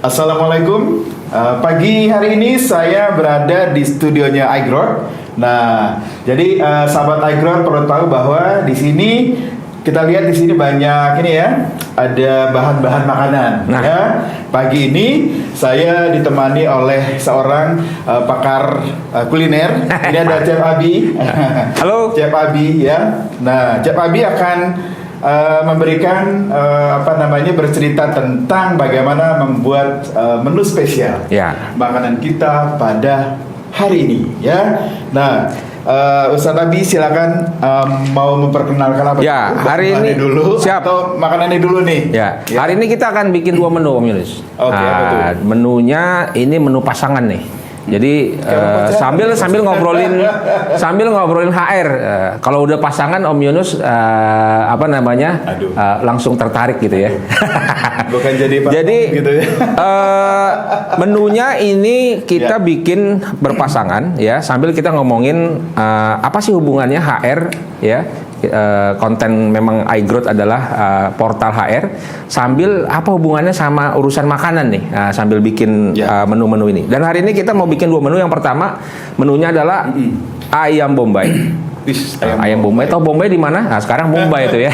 Assalamualaikum. Pagi hari ini saya berada di studionya iGrowth. Nah, jadi sahabat iGrowth perlu tahu bahwa di sini kita lihat di sini banyak ini ya, ada bahan-bahan makanan. Nah. Ya, pagi ini saya ditemani oleh seorang pakar kuliner. Ini ada Chef Abi. Halo. Chef Abi ya. Nah, Chef Abi akan memberikan bercerita tentang bagaimana membuat menu spesial Ya. makanan kita pada hari ini ya. Nah, Ustadz Abi silakan mau memperkenalkan apa? Ya, hari Makanannya ini dulu siap. atau makanannya dulu nih. Ya, hari ini kita akan bikin dua menu Om Yunus. Oke, apa tuh? Menunya ini menu pasangan nih. Jadi sambil ngobrolin HR. Kalau udah pasangan Om Yunus langsung tertarik gitu ya. Bukan jadi gitu ya. Menunya ini kita bikin berpasangan ya, sambil kita ngomongin apa sih hubungannya HR ya. Konten memang iGrowth adalah portal HR, sambil apa hubungannya sama urusan makanan nih, sambil bikin menu-menu ini. Dan hari ini kita mau bikin dua menu. Yang pertama menunya adalah ayam Bombay. Ayam Bombay. Tahu Bombay di mana? Nah, sekarang Mumbai itu ya.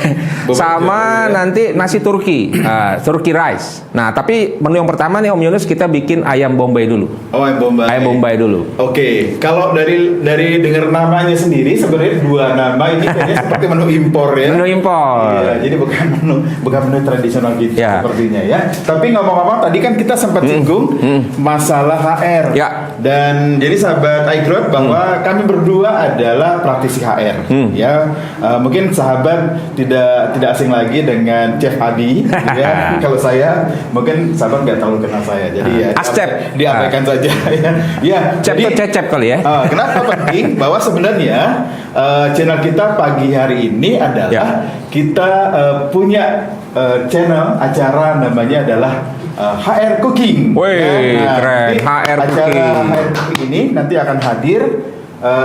Sama nanti nasi Turki, Turki rice. Nah, tapi menu yang pertama nih Om Yunus, kita bikin ayam Bombay dulu. Oh, ayam Bombay. Ayam Bombay dulu. Oke, kalau dari dengar namanya sendiri sebenarnya dua nama ini kayaknya seperti menu impor ya. Menu impor. Iya, jadi bukan menu tradisional gitu sepertinya ya. Tapi ngomong-ngomong tadi kan kita sempat singgung masalah HR. Ya. Dan jadi sahabat iGrowth bahwa kami berdua adalah praktisi HR ya. Mungkin sahabat tidak asing lagi dengan Chef Adi ya. Kalau saya mungkin sahabat nggak terlalu kenal saya, jadi ya diabaikan saja ya. Ya, Cep jadi cecep kali ya. kenapa penting? Bahwa sebenarnya channel kita pagi hari ini adalah kita punya channel acara namanya adalah HR Cooking. Wih, keren. HR Cooking. HR Cooking ini nanti akan hadir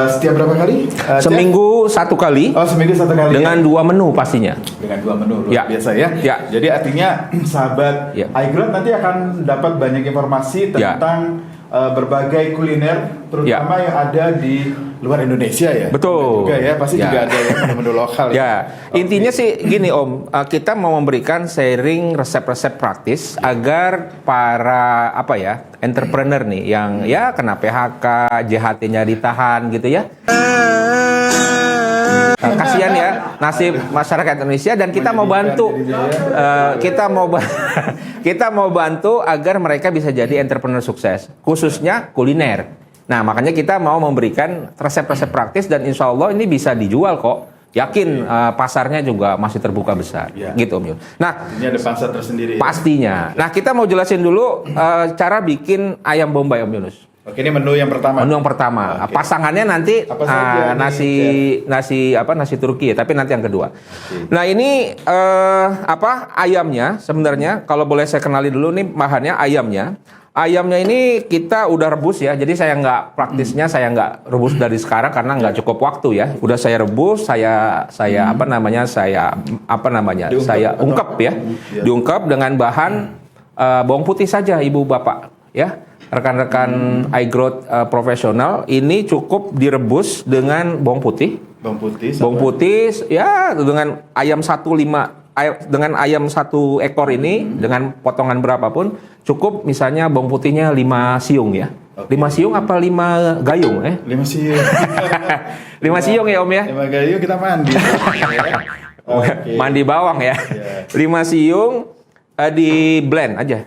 setiap berapa kali? Seminggu satu kali. Oh, seminggu satu kali. Dengan dua menu pastinya. Dengan dua menu luar biasa ya. Jadi artinya sahabat iGrowth nanti akan dapat banyak informasi tentang berbagai kuliner, terutama yang ada di luar Indonesia ya. Betul. Juga ya, pasti juga ada ya menu lokal ya. Intinya sih gini Om, kita mau memberikan sharing resep-resep praktis agar para entrepreneur nih yang kena PHK, JHT-nya ditahan gitu ya. Kasihan ya nasib masyarakat Indonesia, dan kita mau bantu kita mau bantu agar mereka bisa jadi entrepreneur sukses, khususnya kuliner. Nah, makanya kita mau memberikan resep-resep praktis, dan insya Allah ini bisa dijual kok. Yakin pasarnya juga masih terbuka besar, gitu Om Yun. Nah, ini ada pasar tersendiri. Pastinya. Nah, kita mau jelasin dulu cara bikin ayam Bombay Om Yunus. Oke, ini menu yang pertama. Menu yang pertama. Okay. Pasangannya nanti nasi Turki ya, tapi nanti yang kedua. Okay. Nah, ini ayamnya sebenarnya kalau boleh saya kenali dulu nih bahannya ayamnya. Ayamnya ini kita udah rebus ya. Jadi saya praktisnya saya nggak rebus dari sekarang karena nggak cukup waktu ya. Udah saya rebus, saya ungkep ya. Diungkep dengan bahan bawang putih saja Ibu Bapak ya. Rekan-rekan iGrowth profesional, ini cukup direbus dengan bawang putih. Bawang putih ya, dengan ayam 1 ekor ini dengan potongan berapapun cukup, misalnya bawang putihnya 5 siung ya. Okay. 5 siung apa 5 gayung 5 siung. 5 siung ya Om ya. 5 gayung kita mandi. Okay. Mandi bawang ya. 5 siung di blend aja.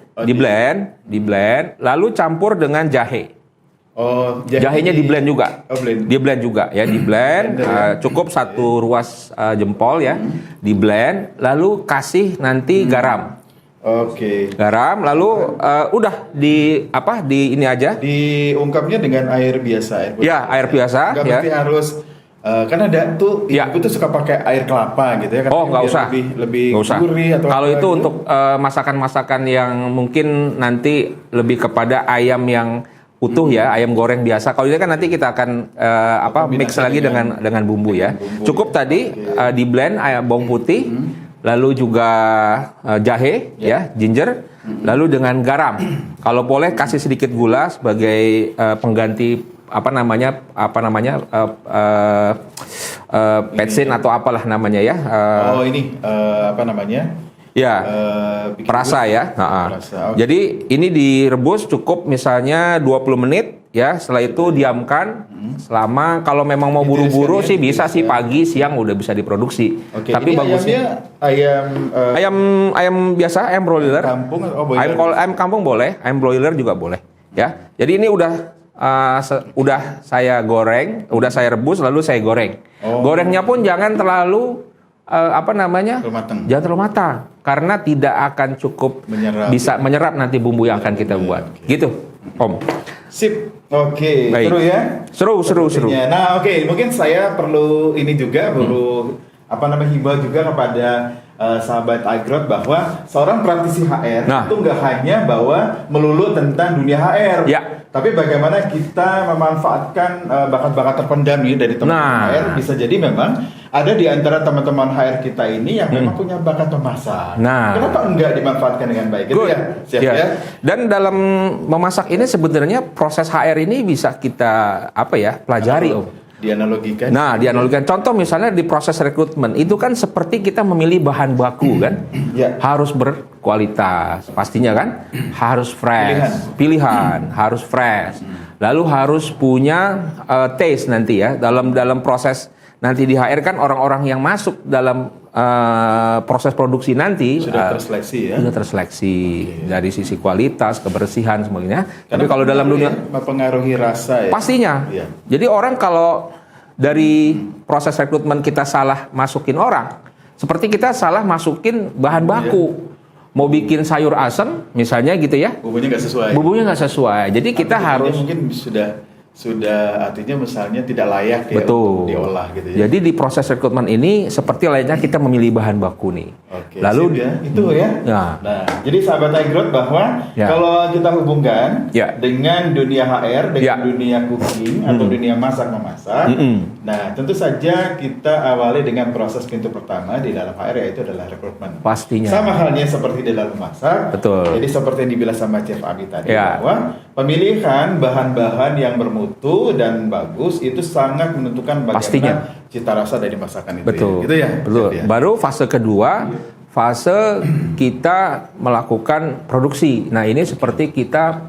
Di blend lalu campur dengan jahe. Oh, jahenya di blend juga. Di blend juga ya, di blend cukup 1 ruas jempol ya. Di blend lalu kasih nanti garam. Oke. Garam lalu udah di ini aja. Diungkapnya dengan air biasa, air biasa. Nggak berarti harus kan ada tuh ibu tuh suka pakai air kelapa gitu ya kan. Nggak usah. Lebih gurih atau kalau itu gitu. untuk masakan-masakan yang mungkin nanti lebih kepada ayam yang utuh ya, ayam goreng biasa. Kalau ini kan nanti kita akan mix lagi dengan bumbu ya. Cukup tadi di blend ayam bawang putih, lalu juga jahe, ya, ginger, lalu dengan garam. Kalau boleh kasih sedikit gula sebagai pengganti petsin atau apalah namanya ya. Apa namanya? Ya, perasa ya. Perasa, okay. Jadi ini direbus cukup misalnya 20 menit ya. Setelah itu diamkan selama, kalau memang mau buru-buru sih bisa sih pagi siang udah bisa diproduksi. Okay. Tapi ini bagusnya ayam biasa, ayam broiler. Kampung atau ayam kampung boleh, ayam broiler juga boleh ya. Jadi ini udah saya goreng, udah saya rebus lalu saya goreng. Gorengnya pun jangan terlalu jangan terlalu matang karena tidak akan cukup bisa menyerap nanti bumbu yang akan kita buat. Gitu, Om. Sip. Oke. Baik. Seru ya? Seru. Nah, oke. Mungkin saya perlu ini juga himbau juga kepada sahabat iGrowth bahwa seorang praktisi HR itu nggak hanya bahwa melulu tentang dunia HR. Ya. Tapi bagaimana kita memanfaatkan bakat-bakat terpendam nih dari teman-teman HR. Bisa jadi memang ada di antara teman-teman HR kita ini yang memang punya bakat memasak. Kenapa enggak dimanfaatkan dengan baik? Gitu ya? Siap, ya. Dan dalam memasak ini sebenarnya proses HR ini bisa kita pelajari, Om. Dianalogikan. Dianalogikan. Contoh misalnya di proses rekrutmen itu kan seperti kita memilih bahan baku kan, harus berkualitas, pastinya kan, harus fresh, pilihan harus fresh, lalu harus punya taste nanti ya dalam proses. Nanti di HR kan orang-orang yang masuk dalam proses produksi nanti sudah terseleksi ya. Sudah terseleksi dari sisi kualitas, kebersihan sebagainya. Tapi kalau dalam dunia mempengaruhi rasa ya. Pastinya. Iya. Jadi orang kalau dari proses rekrutmen kita salah masukin orang, seperti kita salah masukin bahan baku. Mau bikin sayur asem misalnya gitu ya. Bumbunya nggak sesuai. Jadi kita harus mungkin sudah artinya misalnya tidak layak ya untuk diolah gitu ya. Jadi di proses rekrutmen ini seperti layaknya kita memilih bahan baku nih. Oke, lalu ya, itu ya. Nah, jadi sahabat iGrowth bahwa kalau kita hubungkan dengan dunia HR, dengan dunia cooking atau dunia masak memasak, nah tentu saja kita awali dengan proses pintu pertama di dalam HR yaitu adalah rekrutmen. Pastinya. Sama halnya seperti di dalam masak. Betul. Jadi seperti yang dibilang sama Chef Abi tadi bahwa pemilihan bahan-bahan yang bermutu dan bagus itu sangat menentukan bagaimana cita rasa dari masakan itu. Betul. Gitu ya. Betul. Ya. Baru fase kedua, fase kita melakukan produksi. Nah, ini seperti kita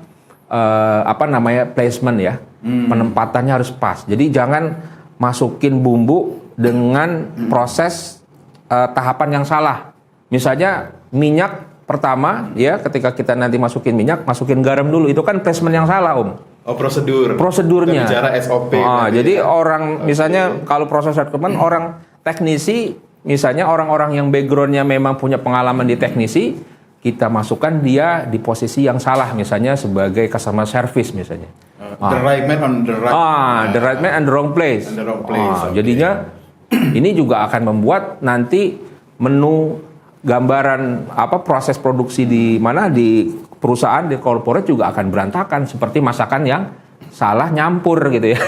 placement ya. Penempatannya harus pas. Jadi jangan masukin bumbu dengan proses tahapan yang salah. Misalnya minyak pertama ya, ketika kita nanti masukin minyak, masukin garam dulu. Itu kan placement yang salah, Om. Prosedurnya. Kita bicara SOP. Jadi orang misalnya kalau proses rekrutmen orang teknisi, misalnya orang-orang yang backgroundnya memang punya pengalaman di teknisi, kita masukkan dia di posisi yang salah, misalnya sebagai customer service misalnya. The right man on the right. The right man and the wrong place. Jadinya ini juga akan membuat nanti menu gambaran proses produksi di mana di perusahaan, di corporate juga akan berantakan seperti masakan yang salah nyampur gitu ya.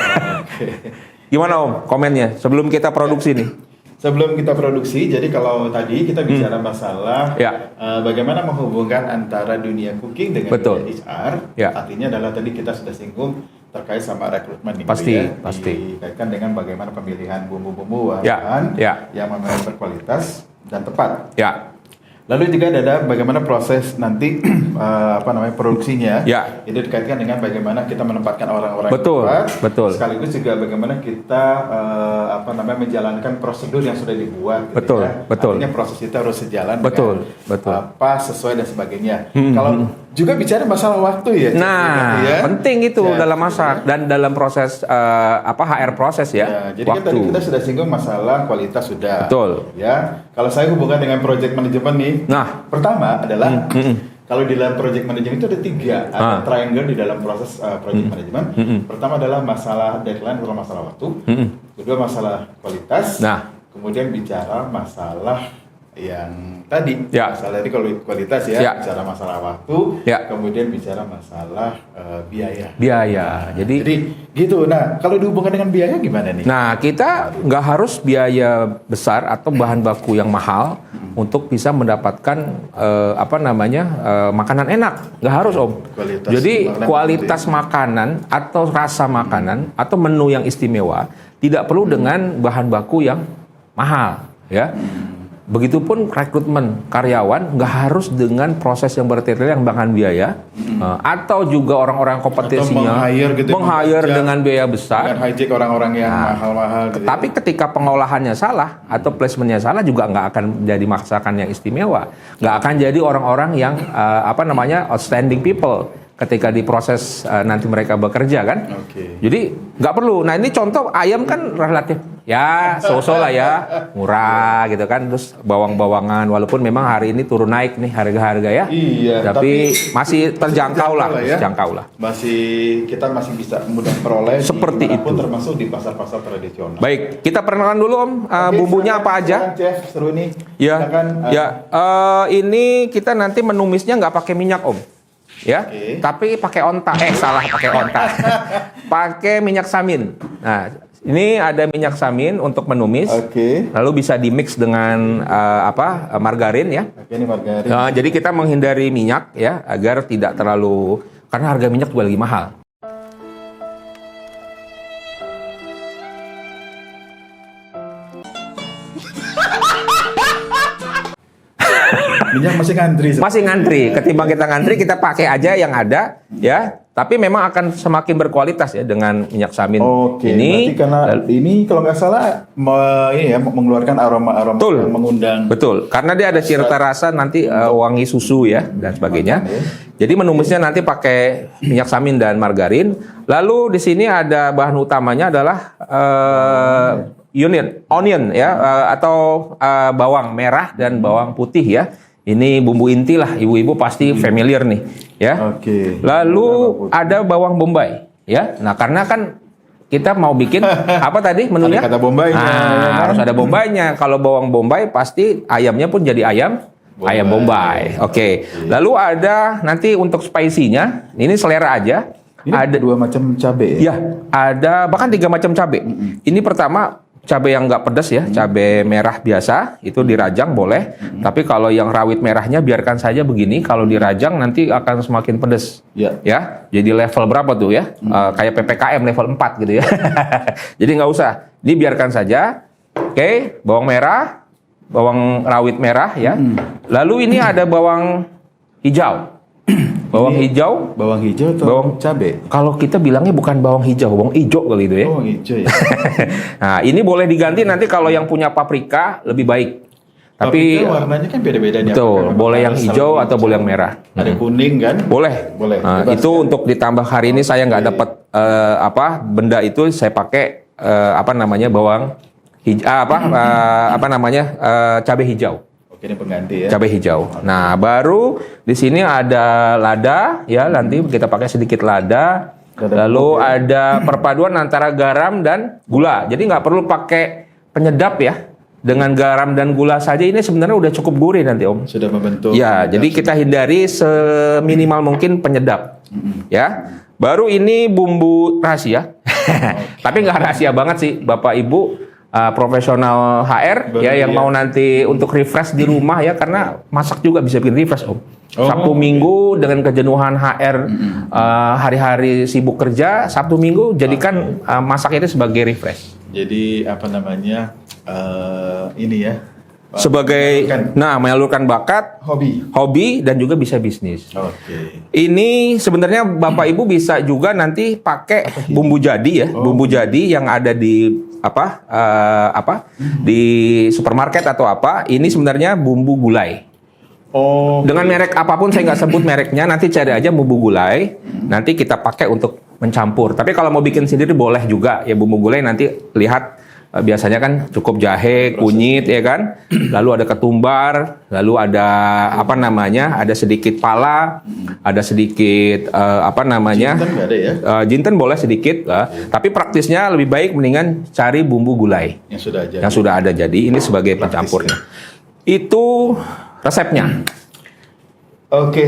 Gimana Om komennya sebelum kita produksi nih? Sebelum kita produksi, jadi kalau tadi kita bicara masalah bagaimana menghubungkan antara dunia cooking dengan dunia HR, artinya adalah tadi kita sudah singgung terkait sama rekrutmen ini pasti. Dikaitkan dengan bagaimana pemilihan bumbu-bumbu bahan yang memang berkualitas dan tepat. Lalu juga ada bagaimana proses nanti produksinya. Itu dikaitkan dengan bagaimana kita menempatkan orang-orang yang tepat. Sekaligus juga bagaimana kita menjalankan prosedur yang sudah dibuat. Artinya proses itu harus sejalan dengan sesuai dan sebagainya. Kalau juga bicara masalah waktu ya. Penting itu dalam masak dan dalam proses HR proses ya. Jadi kan tadi kita sudah singgung masalah kualitas sudah. Ya. Kalau saya hubungkan dengan project management nih. Pertama adalah kalau di dalam project management itu ada 3, ada triangle di dalam proses project management. Pertama adalah masalah deadline atau masalah waktu. Kedua masalah kualitas. Kemudian bicara masalah yang tadi masalah tadi kalau kualitas bicara masalah waktu, kemudian bicara masalah biaya. Jadi gitu. Nah, kalau dihubungkan dengan biaya gimana nih? Nah, kita nggak harus biaya besar atau bahan baku yang mahal untuk bisa mendapatkan makanan enak. Nggak harus Om. Jadi kualitas makanan atau rasa makanan atau menu yang istimewa tidak perlu dengan bahan baku yang mahal, ya. Begitupun rekrutmen karyawan nggak harus dengan proses yang bertele-tele yang bahkan biaya, atau juga orang-orang kompetisinya meng-hire dengan biaya besar, dengan hijack orang-orang yang mahal-mahal. Gitu. Tapi ketika pengolahannya salah atau placementnya salah juga nggak akan jadi masakan yang istimewa, nggak akan jadi orang-orang yang outstanding people ketika diproses nanti mereka bekerja kan. Jadi nggak perlu. Nah ini contoh ayam kan relatif ya so-so lah ya, murah gitu kan. Terus bawang-bawangan walaupun memang hari ini turun naik nih harga-harga ya. Iya. Tapi masih terjangkau lah, ya. Kita masih bisa mudah peroleh seperti itu. Termasuk di pasar-pasar tradisional. Baik, kita perkenalkan dulu Om, bumbunya apa aja? Chef, seru nih. Ya. Ini kita nanti menumisnya nggak pakai minyak Om. Ya, tapi pakai onta. Pakai onta. Pakai minyak samin. Nah, ini ada minyak samin untuk menumis. Lalu bisa dimix dengan margarin ya. Ini margarin. Jadi kita menghindari minyak ya agar tidak terlalu, karena harga minyak juga lagi mahal. Minyak masih ngantri. Ketimbang kita ngantri, kita pakai aja yang ada ya. Tapi memang akan semakin berkualitas ya dengan minyak samin ini. Berarti karena ini kalau nggak salah mengeluarkan aroma-aroma yang mengundang. Betul. Karena dia ada cita rasa nanti wangi susu ya dan sebagainya. Jadi menumisnya nanti pakai minyak samin dan margarin. Lalu di sini ada bahan utamanya adalah onion ya, atau bawang merah dan bawang putih ya. Ini bumbu inti lah, ibu-ibu pasti familiar nih ya. Lalu ada bawang bombay ya. Nah karena kan kita mau bikin apa tadi menunya? Ada kata bombaynya. Harus ada bombaynya. Kalau bawang bombay pasti ayamnya pun jadi ayam bombay. Lalu ada nanti untuk spicy-nya, ini selera aja. Ini ada 2 macam cabai ya? Ada bahkan 3 macam cabai. Ini pertama cabai yang nggak pedas ya, cabai merah biasa itu dirajang boleh. Tapi kalau yang rawit merahnya biarkan saja begini. Kalau dirajang nanti akan semakin pedas. Ya. Jadi level berapa tuh ya? Kayak PPKM level 4 gitu ya. Jadi nggak usah. Dibiarkan saja. Bawang merah, bawang rawit merah ya. Lalu ini ada bawang hijau. Bawang hijau atau bawang cabai? Kalau kita bilangnya bukan bawang hijau, bawang hijau kali itu ya. Bawang hijau ya. Nah, ini boleh diganti nanti kalau yang punya paprika lebih baik. Tapi warnanya kan beda-beda nih. Betul, boleh yang hijau atau boleh yang merah. Ada kuning kan? Boleh. Nah, itu kan? untuk ditambah hari ini saya nggak dapat benda itu, saya pakai bawang cabai hijau. Ini pengganti ya. Cabai hijau. Nah, baru di sini ada lada ya, nanti kita pakai sedikit lada. Lalu ada perpaduan antara garam dan gula. Jadi nggak perlu pakai penyedap ya. Dengan garam dan gula saja ini sebenarnya udah cukup gurih nanti Om. Sudah membentuk. Ya, jadi kita hindari seminimal mungkin penyedap. Ya. Baru ini bumbu rahasia. Tapi nggak rahasia banget sih, Bapak Ibu. Profesional HR ya yang mau nanti untuk refresh di rumah ya, karena masak juga bisa bikin refresh Om. Sabtu Minggu dengan kejenuhan HR hari-hari sibuk kerja, Sabtu Minggu jadikan masak itu sebagai refresh. Jadi ini ya. Sebagai menyalurkan bakat, hobi dan juga bisa bisnis. Ini sebenarnya Bapak Ibu bisa juga nanti pakai bumbu jadi ya, bumbu jadi yang ada di di supermarket atau apa. Ini sebenarnya bumbu gulai. Dengan merek apapun saya nggak sebut mereknya, nanti cari aja bumbu gulai. Nanti kita pakai untuk mencampur. Tapi kalau mau bikin sendiri boleh juga ya bumbu gulai. Nanti lihat. Biasanya kan cukup jahe, kunyit ya kan, lalu ada ketumbar, lalu ada ada sedikit pala, ada sedikit jinten nggak ada ya? Jinten boleh sedikit, tapi praktisnya lebih baik mendingan cari bumbu gulai yang sudah ada. Jadi ini sebagai pencampurnya. Itu resepnya.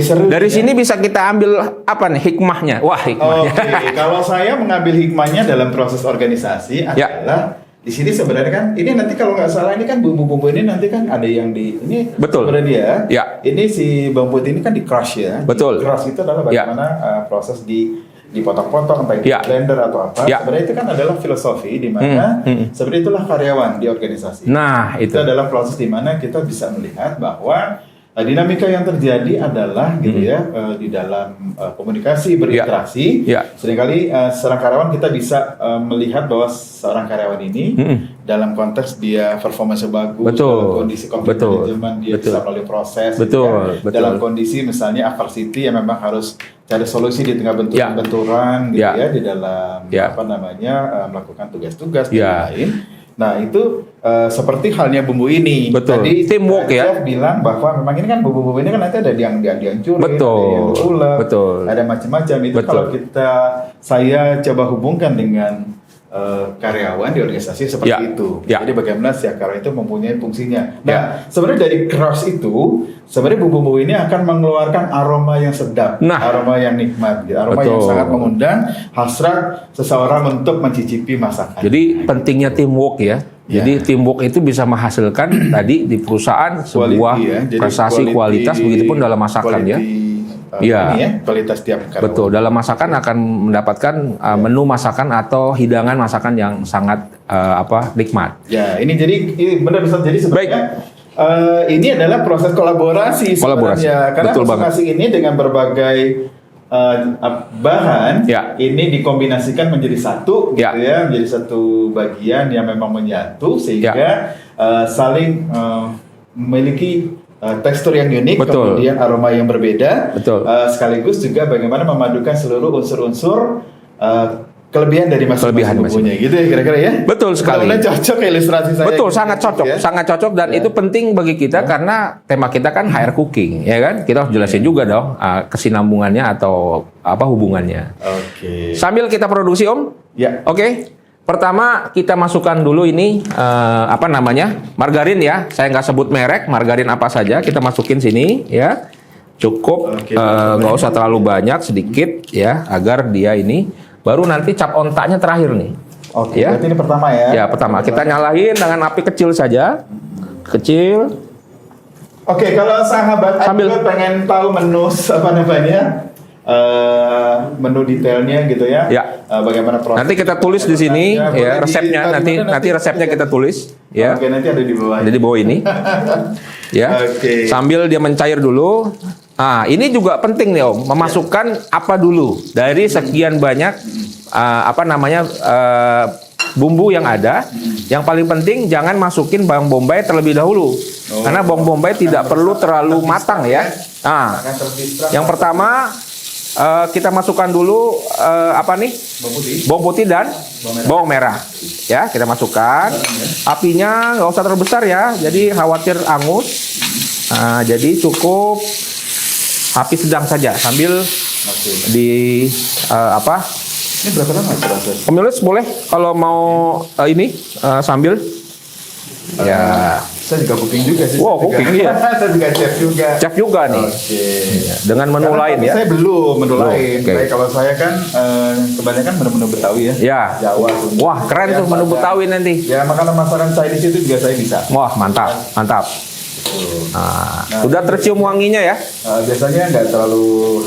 Seru. Dari sini bisa kita ambil hikmahnya. Wah, hikmahnya. Kalau saya mengambil hikmahnya dalam proses organisasi adalah di sini sebenarnya kan ini nanti kalau nggak salah ini kan bumbu-bumbu ini nanti kan ada yang ini Betul. sebenarnya dia Ya. ini si bawang putih ini kan di crush ya. Betul. Di crush itu adalah Ya. bagaimana proses dipotong-potong entah itu Ya. blender atau apa. Ya. Sebenarnya itu kan adalah filosofi di mana sebenarnya itulah karyawan di organisasi. Nah, itu itu. adalah proses di mana kita bisa melihat bahwa dinamika yang terjadi adalah gitu ya di dalam komunikasi berinteraksi. Ya. Seringkali seorang karyawan kita bisa melihat bahwa seorang karyawan ini dalam konteks dia performance bagus, Betul. dalam kondisi konflik Betul. manajemen dia Betul. bisa melalui proses, Betul. gitu kan. Betul. Dalam kondisi misalnya adversity yang memang harus cari solusi di tengah benturan-benturan gitu Ya. ya di dalam Ya. apa namanya melakukan tugas-tugas dan Ya. lain-lain. Nah itu seperti halnya bumbu ini. Betul. Tadi Teamwork ya. Chef bilang bahwa memang ini kan bumbu-bumbu ini kan nanti ada yang dihancurin, Betul. ada yang diulek, Betul. ada macam-macam. Itu Betul. kalau saya coba hubungkan dengan karyawan di organisasi seperti Ya. itu. Ya. Jadi bagaimana si karyawan itu mempunyai fungsinya. Nah, Ya. sebenarnya dari crush itu sebenarnya bumbu-bumbu ini akan mengeluarkan aroma yang sedap, Nah. aroma yang nikmat, gitu. Aroma yang Betul. sangat mengundang hasrat seseorang untuk mencicipi masakan. Jadi pentingnya teamwork ya. Ya. Jadi teamwork itu bisa menghasilkan tadi di perusahaan sebuah Quality, ya. Jadi prestasi kualitas, begitupun dalam masakan ya. Iya. Ini ya, kualitas tiap karyawan. Betul, dalam masakan akan mendapatkan menu masakan atau hidangan masakan yang sangat nikmat. Ya, ini jadi ini benar bisa jadi sebenarnya ini adalah proses kolaborasi sebenarnya. Karena Betul banget. masing-masing ini dengan berbagai bahan Ya. ini dikombinasikan menjadi satu Ya. gitu ya, menjadi satu bagian yang memang menyatu sehingga saling memiliki tekstur yang unik, Betul. kemudian aroma yang berbeda, Betul. Sekaligus juga bagaimana memadukan seluruh unsur-unsur kelebihan dari Kelebihan masing-masing bumbunya, gitu ya kira-kira ya. Betul sekali. Mudah-mudahan cocok ya ilustrasi saya. Betul, gitu, sangat cocok, ya. sangat cocok dan itu penting bagi kita karena tema kita kan HR cooking, ya kan? Kita harus jelasin juga dong kesinambungannya atau apa hubungannya. Oke. Sambil kita produksi Om, Ya. oke. Pertama kita masukkan dulu ini margarin ya. Saya nggak sebut merek, margarin apa saja kita masukin sini ya. Cukup, Oke, nggak usah terlalu banyak, sedikit ya, agar dia ini. Baru nanti cap ontaknya terakhir nih. Oke, Ya. berarti ini pertama ya. Ya pertama kita nyalain dengan api kecil saja, kecil. Oke, kalau sahabat Sambil- Android pengen tahu menu apa namanya? Menu detailnya gitu ya. Ya. Bagaimana proses? Nanti kita tulis di sini Boleh ya di- resepnya, nanti resepnya kita tulis ya. Oke, nanti ada di bawah. Ada di bawah ini. Ya. Oke. Sambil dia mencair dulu. Ah, ini juga penting nih Om, memasukkan apa dulu dari sekian banyak bumbu yang ada. Yang paling penting jangan masukin bawang bombay terlebih dahulu. Karena bawang bombay tidak perlu terlalu matang ya. Nah, Akan terdistrak yang pertama kita masukkan dulu bawang putih. bawang putih dan bawang merah. Ya, kita masukkan. Apinya nggak usah terlalu besar ya, jadi khawatir angus. Nah, jadi cukup api sedang saja sambil Oke. di Ini berapa lama proses? Penulis boleh kalau mau sambil. Ya, Saya juga cooking juga sih. Wow, Saya juga- cooking, iya. Saya juga chef juga. chef juga nih Oke. dengan menu Karena lain tapi ya. Saya belum menu Belum, lain. oke. Kayak kalau saya kan kebanyakan menu-menu Betawi ya. Ya. Jawa. Sunda. Wah, keren Ya, tuh menu Padang. Betawi nanti. Ya, makanan masakan Chinese itu juga saya bisa. Wah, mantap, mantap. Nah, sudah tercium wanginya ya. Biasanya nggak terlalu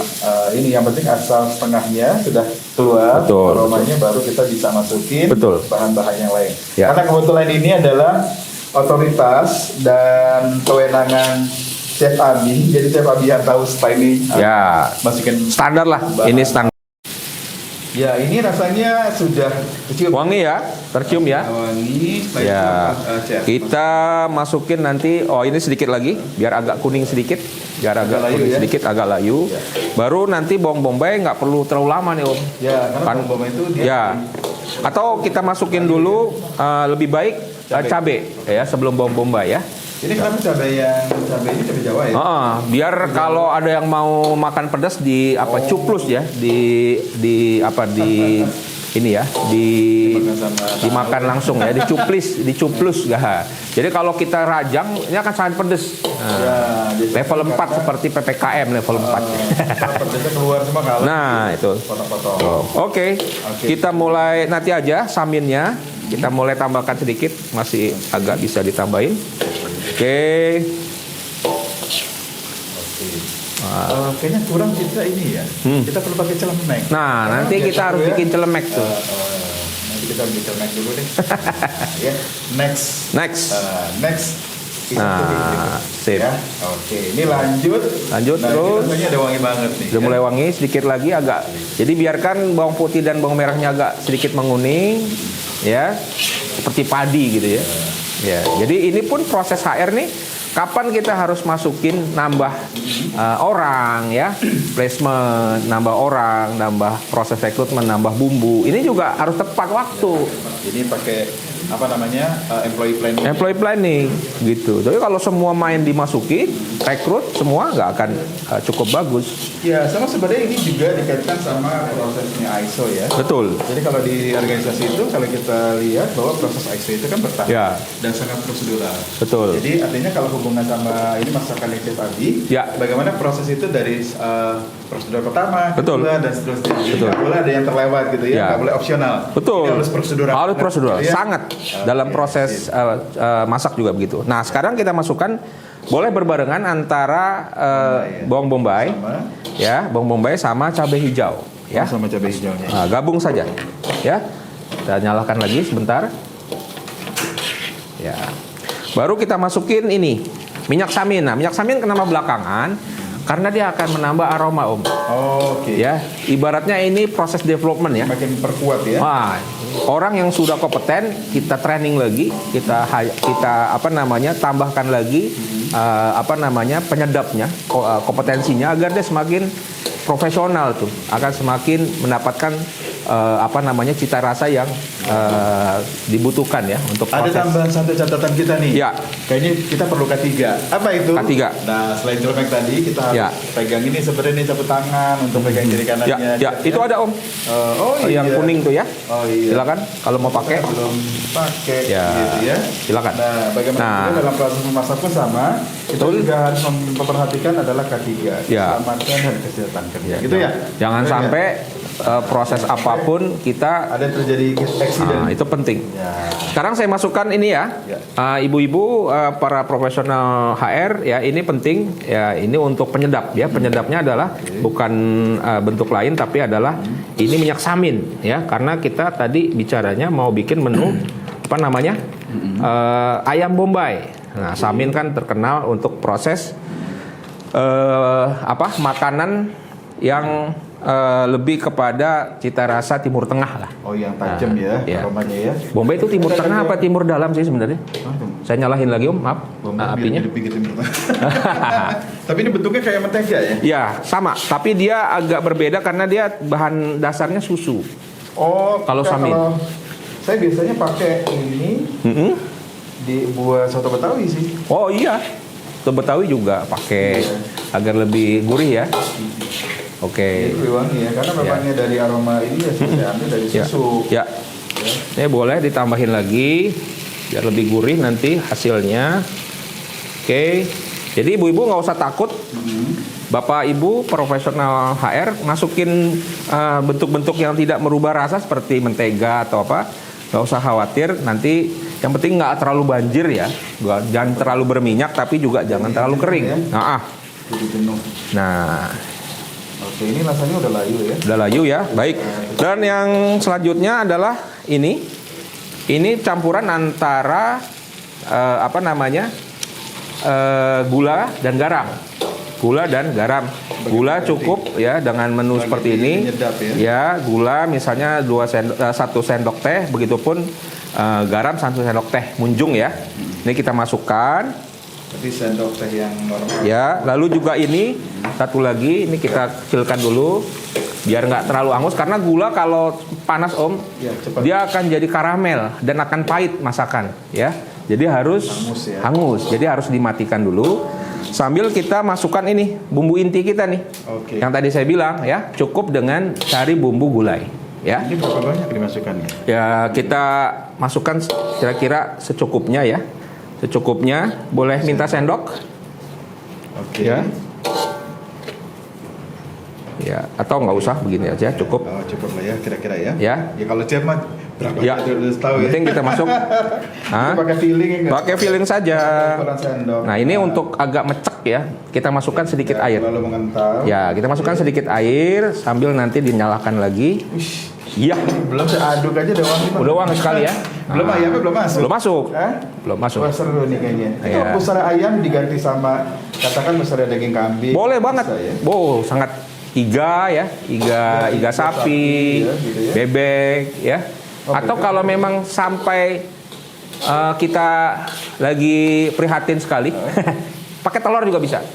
ini, yang penting asal setengahnya sudah keluar Betul, aromanya, baru kita bisa masukin Betul. bahan-bahan yang lain. Ya. Karena kebetulan ini adalah otoritas dan kewenangan Chef Abi, jadi Chef Abi yang tahu setelah ini Ya, masukin. standar lah. Ini standar. Ya, ini rasanya sudah kecil. Wangi ya, tercium ya. Wangi. Setelah Ya, itu, Chef. kita masukin nanti. Oh, ini sedikit lagi, biar agak kuning sedikit, biar agak layu kuning ya. sedikit, agak layu. Ya. Baru nanti bawang bombay nggak perlu terlalu lama nih Om. Ya, karena Kan- bawang bombay itu dia Ya. Atau kita masukin dulu lebih baik cabe ya sebelum bawang bombay ya. Ini kenapa cabai ini cabai Jawa ya? Biar kalau ada yang mau makan pedas cuplus ya di ini ya dimakan langsung ya dicuplus ya. Jadi kalau kita rajang ini akan sangat pedas. Ya, jadi Level 4 seperti PPKM level 4. pedasnya keluar semua kalau Nah, itu. potong-potong. Oke. Kita mulai nanti aja saminnya Kita mulai tambahkan sedikit, masih agak bisa ditambahin. Oke. Kayaknya kurang kita ini ya. Kita perlu pakai celemek. Nah, nanti kita harus bikin celemek tuh. Nanti kita bikin celemek dulu deh. Ya, next. Next. Next. Nah, sip. Ya, oke. Ini lanjut. Lanjut Nah, terus. ini rasanya udah wangi banget nih. Udah mulai wangi, sedikit lagi agak. Jadi biarkan bawang putih dan bawang merahnya agak sedikit menguning, ya, seperti padi gitu ya. Ya, jadi ini pun proses HR nih. Kapan kita harus masukin nambah orang ya, placement, nambah orang, nambah proses rekrutmen, nambah bumbu. Ini juga harus tepat waktu. Jadi pakai apa namanya employee planning. Employee planning gitu. Tapi kalau semua main dimasukin, rekrut semua nggak akan cukup bagus. Ya, sama sebenarnya ini juga dikaitkan sama prosesnya ISO ya. Betul. Jadi kalau di organisasi itu kalau kita lihat bahwa proses ISO itu kan bertahap Ya. dan sangat prosedural. Betul. Jadi artinya kalau hubungan sama ini masakan Chef Adi, Ya. bagaimana proses itu dari prosedur pertama, Betul. kedua dan seterusnya. Jadi Betul. nggak boleh ada yang terlewat gitu ya, Ya. nggak boleh opsional. Betul. Ini harus prosedural. Harus prosedural. Ya. Sangat dalam proses masak juga begitu. Nah, sekarang kita masukkan boleh berbarengan antara bawang bombay, Sama. ya, bawang bombay sama cabai hijau, ya. Sama cabai hijaunya. Nah, gabung saja, ya. Kita nyalakan lagi sebentar. Ya. Baru kita masukin ini minyak samin. Nah, minyak samin kenapa belakangan? Karena dia akan menambah aroma, Om. Oke. Ya, ibaratnya ini proses development ya. Makin perkuat ya. Wah, orang yang sudah kompeten kita training lagi, kita apa namanya tambahkan lagi apa namanya penyedapnya, kompetensinya agar dia semakin profesional tuh, akan semakin mendapatkan apa namanya cita rasa yang dibutuhkan ya untuk Ada proses. tambahan satu catatan kita nih. Ya. Kayaknya kita perlu K3. Apa itu? K3. Nah, selain celemek tadi kita harus Ya. pegang ini seperti ini sapu tangan untuk pegang kiri kanannya. Ya, ya, itu ada Om. Oh iya. Yang kuning tuh ya. Oh iya. Silakan kalau mau pakai. Belum pakai Ya, gitu ya. silakan. Nah, bagaimana Nah. juga dalam proses memasak pun sama. Kita Betul. juga harus memperhatikan adalah K3. Ya. Keselamatan dan kesehatan kerja. Gitu ya. Jangan Betul ya? sampai proses apapun kita ada terjadi accident. itu penting. Ya. Sekarang saya masukkan ini ya, Ya. ibu-ibu para profesional HR ya ini penting ya ini untuk penyedap ya penyedapnya adalah bukan bentuk lain tapi adalah ini minyak samin ya karena kita tadi bicaranya mau bikin menu apa namanya ayam bombay. Nah samin kan terkenal untuk proses apa makanan yang lebih kepada cita rasa Timur Tengah lah. Oh yang tajam Nah, ya iya. aromanya ya. Bombay itu Timur Tengah apa Timur Dalam sih sebenarnya? Saya nyalahin lagi Om, maaf. Apinya. Tapi ini bentuknya kayak mentega ya? Ya, sama. Tapi dia agak berbeda karena dia bahan dasarnya susu. Oh, Kalau samin. Saya biasanya pakai ini Mm-mm. buat soto Betawi sih. Oh iya, soto Betawi juga pakai agar lebih gurih ya. Oke. Ini lebih wangi ya, karena memangnya dari aroma ini ya saya ambil dari Ya. susu. Ya. Ini boleh ditambahin lagi biar lebih gurih nanti hasilnya. Oke. Jadi ibu-ibu nggak usah takut. Bapak Ibu profesional HR masukin bentuk-bentuk yang tidak merubah rasa seperti mentega atau apa, nggak usah khawatir. Nanti yang penting nggak terlalu banjir ya, jangan terlalu berminyak tapi juga jangan terlalu kering. Jadi jenuh. Nah, Oke, ini rasanya udah layu ya. udah layu ya, baik. Dan yang selanjutnya adalah ini campuran antara apa namanya gula dan garam. Gula dan garam. Gula cukup ya dengan menu seperti ini. Penyedap Ya, gula misalnya 1 sendok teh, begitupun garam 1 sendok teh munjung ya. Ini kita masukkan. Tapi sendok teh yang normal. Ya, lalu juga ini satu lagi ini kita kecilkan dulu biar nggak terlalu angus karena gula kalau panas Om Ya, cepat. dia akan jadi karamel dan akan pahit masakan ya. Jadi harus Hangus ya. hangus. Jadi harus dimatikan dulu sambil kita masukkan ini bumbu inti kita nih. Oke. Yang tadi saya bilang ya, cukup dengan cari bumbu gulai ya. Ini berapa banyak dimasukkannya? Ya, kita masukkan kira-kira secukupnya ya. Secukupnya, boleh minta sendok? Oke. Ya. Ya, atau nggak usah begini aja, cukup. Oh, cukup lah ya kira-kira ya. Ya. Ya kalau chef mah Berapa Ya, aja udah tahu ya. penting kita masuk. Hah? Pakai feeling ya nggak? Pakai feeling saja. Ukuran sendok. Nah, ini untuk agak mecek ya, kita masukkan sedikit air. Lalu mengental. Ya, kita masukkan sedikit air sambil nanti dinyalakan lagi. Wish, Iya, belum saya aduk aja udah wangi. Bang. udah wangi sekali ya. Belum Nah, ayamnya belum masuk. belum masuk. Hah? Belum masuk. Wah seru nih kayaknya. Itu Iya. misalnya ayam diganti sama katakan misalnya daging kambing. Boleh banget. Bisa ya? Oh, sangat iga ya, iga sapi, ya, gitu ya. bebek ya. Oh, Atau bebek. kalau memang sampai kita lagi prihatin sekali, pakai telur juga bisa.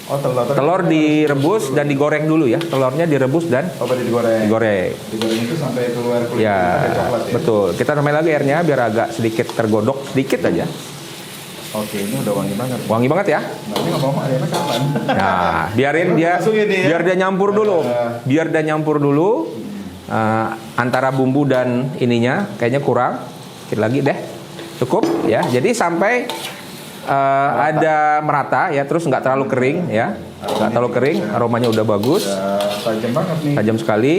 Oh Telur direbus dan digoreng dulu ya. Telurnya direbus dan Oh berarti digoreng. digoreng. Digoreng itu sampai keluar kulit Ya, coklat ya. betul. Kita tambahin lagi airnya biar agak sedikit tergodok, sedikit aja. Oke ini udah wangi banget. Wangi banget ya. Nah ini ngomong ayamnya kapan? Nah, biarin dia Masukin nih ya. biar dia nyampur dulu. Biar dia nyampur dulu antara bumbu dan ininya kayaknya kurang. Dikit lagi deh. Cukup ya. Jadi sampai ada merata ya, terus nggak terlalu kering ya. Nggak terlalu kering, aromanya udah bagus, Tajam banget nih. tajam sekali.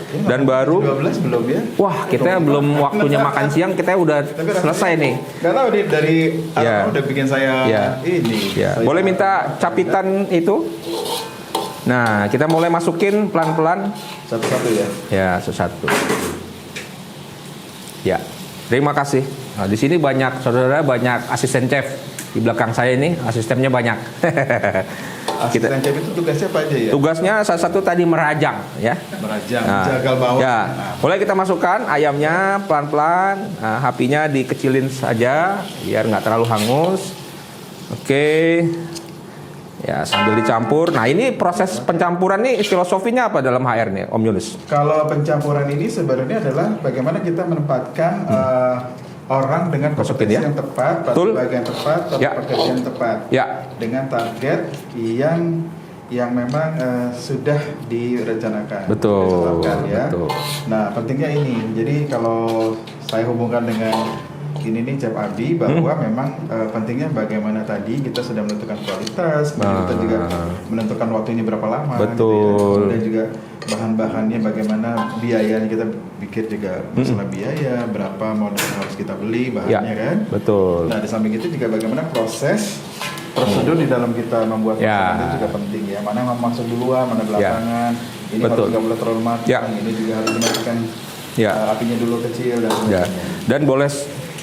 Ini Dan makan baru 12 belum ya? wah, kita belum waktunya makan siang, kita udah Tapi rasanya- selesai nih. Gak tahu dari Ya. aroma udah bikin saya Ya. ini. Ya, Saya- boleh minta capitan itu? Nah, kita mulai masukin pelan-pelan. Satu-satu ya. Ya, satu. Ya, terima kasih. Nah, di sini banyak saudara, banyak asisten chef di belakang saya ini, asistennya banyak. Asisten chef itu tugasnya apa aja ya? Tugasnya salah satu tadi merajang, ya. Merajang, Nah, jagal bawang. ya, Nah, boleh kita masukkan ayamnya pelan-pelan, apinya dikecilin saja biar nggak terlalu hangus. Oke, ya sambil dicampur. Nah ini proses pencampuran nih filosofinya apa dalam HR nih, Om Yunus? Kalau pencampuran ini sebenarnya adalah bagaimana kita menempatkan orang dengan Masukin kompetensi ya. yang tepat, pada Betul. bagian tepat, pada Ya. pekerjaan yang tepat, Ya, dengan target yang memang sudah direncanakan, betul, ditetapkan, ya. betul. Nah pentingnya ini, jadi kalau saya hubungkan dengan ini nih Chef Abi bahwa memang pentingnya bagaimana tadi kita sudah menentukan kualitas, kemudian kita juga menentukan waktunya berapa lama, gitu ya. Betul. Kemudian juga bahan-bahannya bagaimana, biayanya kita pikir juga masalah biaya, berapa modal yang harus kita beli bahannya Ya, kan. betul. Nah di samping itu juga bagaimana proses prosedur di dalam kita membuat Ya. masakan itu juga penting ya. Mana yang masuk duluan, mana belakangan. Ini Betul. harus nggak boleh terlalu matang. Ya. Ini juga harus dimatikan Ya. apinya dulu kecil dan Ya. sebagainya. Dan boleh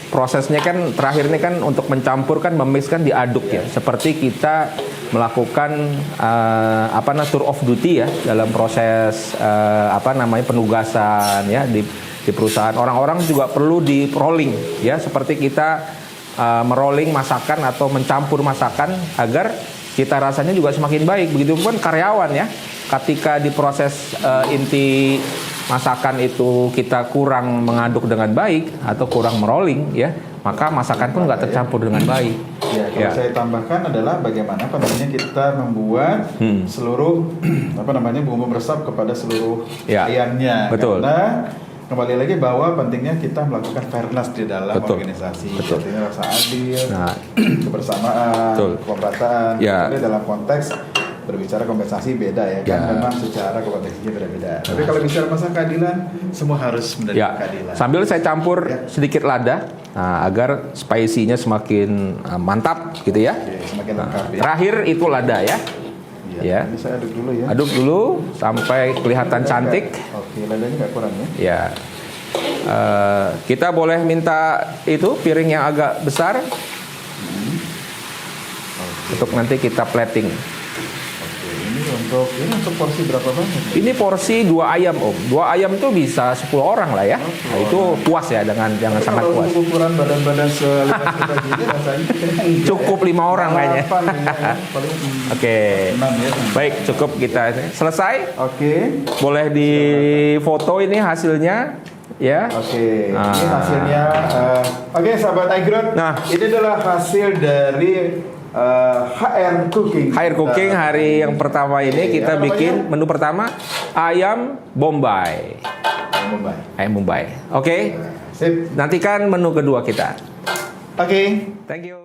prosesnya kan terakhir ini kan untuk mencampur kan memix kan diaduk ya. Seperti kita melakukan tour of duty ya dalam proses penugasan ya di perusahaan. Orang-orang juga perlu di rolling ya, seperti kita merolling masakan atau mencampur masakan agar cita rasanya juga semakin baik. Begitupun karyawan ya. Ketika di proses inti masakan itu kita kurang mengaduk dengan baik atau kurang merolling ya, maka masakan pun nggak tercampur dengan baik. Ya, kalau Ya. saya tambahkan adalah bagaimana pentingnya kita membuat seluruh bumbu meresap kepada seluruh Ya, ayamnya. betul. Karena kembali lagi bahwa pentingnya kita melakukan fairness di dalam Betul. organisasi. Betul. Artinya rasa adil, Nah, kebersamaan, Betul. kekompakan. Ya. Jadi dalam konteks berbicara kompensasi beda ya kan, Ya. memang secara kompensasinya beda-beda. Tapi kalau bicara masalah keadilan, semua harus menerima ya. keadilan. Sambil saya campur Ya. sedikit lada, agar spicy-nya semakin mantap gitu ya. Oke, semakin lengkap ya. Terakhir itu lada ya. Iya, Ya. Ini saya aduk dulu ya. Aduk dulu sampai kelihatan cantik. Oke, ladanya nggak kurang ya. Ya. Kita boleh minta itu piring yang agak besar untuk nanti kita plating. Oke, ini untuk porsi berapa banyak? Ini porsi 2 ayam Om. 2 ayam itu bisa 10 orang lah ya. Nah, itu puas ya, dengan sangat Kalau puas. ukuran badan-badan seluas kita gini rasanya Cukup 5 orang kayaknya. 8 ya. Paling Oke. 6 ya. Baik, cukup kita selesai. Oke. Boleh difoto ini hasilnya ya. Oke, ini Ah. hasilnya. Oke, sahabat iGrowth. Nah. Ini adalah hasil dari HR Cooking. HR Cooking hari yang pertama ini Oke, kita apa bikin menu pertama ayam Bombay. Mumbai. Ayam Bombay. Oke. Sip. Nantikan menu kedua kita. Oke. Thank you.